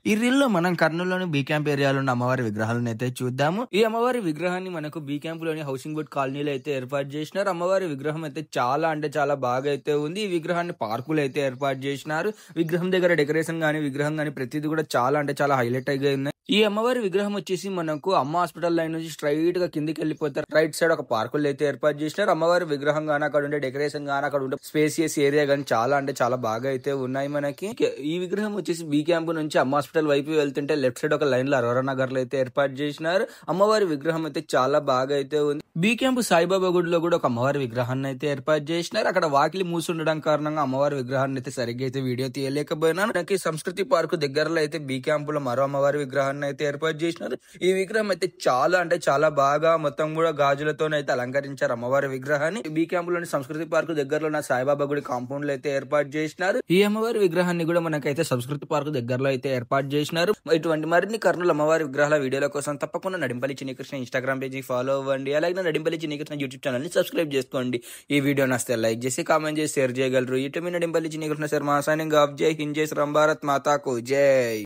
ఈ రీల్‌లో మనం కర్నూలులోని be camp ఏరియాలో ఉన్న అమ్మవారి విగ్రహాలను అయితే చూద్దాము. ఈ అమ్మవారి విగ్రహాన్ని మనకు బీ క్యాంప్‌లోని హౌసింగ్ బోర్డ్ కాలనీలో అయితే ఏర్పాటు చేసినారు. అమ్మవారి విగ్రహం అయితే చాలా అంటే చాలా బాగా అయితే ఉంది. ఈ విగ్రహాన్ని పార్కులో అయితే ఏర్పాటు చేసినారు. విగ్రహం దగ్గర డెకరేషన్ గాని, విగ్రహం గాని ప్రతిది కూడా చాలా అంటే చాలా హైలైట్ గా ఉన్నాయి. ఈ అమ్మవారి విగ్రహం వచ్చేసి మనకు అమ్మ హాస్పిటల్ లైన్ నుంచి స్ట్రైట్ గా కిందికి వెళ్ళిపోతారు. రైట్ సైడ్ ఒక పార్కులు అయితే ఏర్పాటు చేసినారు. అమ్మవారి విగ్రహం గానీ, అక్కడ ఉండే డెకరేషన్ గానీ, అక్కడ ఉండే స్పేసియస్ ఏరియా గానీ చాలా అంటే చాలా బాగా అయితే ఉన్నాయి మనకి. ఈ విగ్రహం వచ్చేసి బీ క్యాంప్ నుంచి అమ్మ హాస్పిటల్ వైపు వెళ్తుంటే లెఫ్ట్ సైడ్ ఒక లైన్ లో అరోరా నగర్ లో అయితే ఏర్పాటు చేసినారు. అమ్మవారి విగ్రహం అయితే చాలా బాగా అయితే ఉంది. బీ క్యాంప్ సాయిబాబా గుడిలో కూడా ఒక అమ్మవారి విగ్రహాన్ని అయితే ఏర్పాటు చేసినారు. అక్కడ వాకిలి మూసి ఉండడం కారణంగా అమ్మవారి విగ్రహాన్ని అయితే సరిగ్గా అయితే వీడియో తీయలేకపోయినాను. నాకు సంస్కృతి పార్కు దగ్గరలో అయితే బీ క్యాంప్ లో మరో అమ్మవారి విగ్రహాన్ని అయితే ఏర్పాటు చేసినారు. ఈ విగ్రహం అయితే చాలా అంటే చాలా బాగా మొత్తం కూడా గాజులతోనైతే అలంకరించారు అమ్మవారి విగ్రహాన్ని. బీ క్యాంప్ లోని సంస్కృతి పార్కు దగ్గరలో ఉన్న సాయిబాబా గుడి కాంపౌండ్ లో అయితే ఏర్పాటు చేసినారు. ఈ అమ్మవారి విగ్రహాన్ని కూడా మనకైతే సంస్కృతి పార్కు దగ్గరలో అయితే ఏర్పాటు చేసినారు. ఇటువంటి మరిన్ని కర్నూలు అమ్మవారి విగ్రహాల వీడియోల కోసం తప్పకుండా Nadimpalli Chinni Krishna Instagram page follow అవ్వండి. అలాగే నడింపల్లి చిన్ని కృష్ణ యూట్యూబ్ ఛానల్ ని సబ్స్క్రైబ్ చేసుకోండి. ఈ వీడియో నచ్చితే లైక్ చేసి కామెంట్ చేసి షేర్ చేయగలరు. ఇటు మీ నడింపల్లి చిన్ని కృష్ణ శర్మ సైనింగ్ ఆఫ్. జై హింద్, జై శ్రీరామ్, భారత్ మాతాకు జై.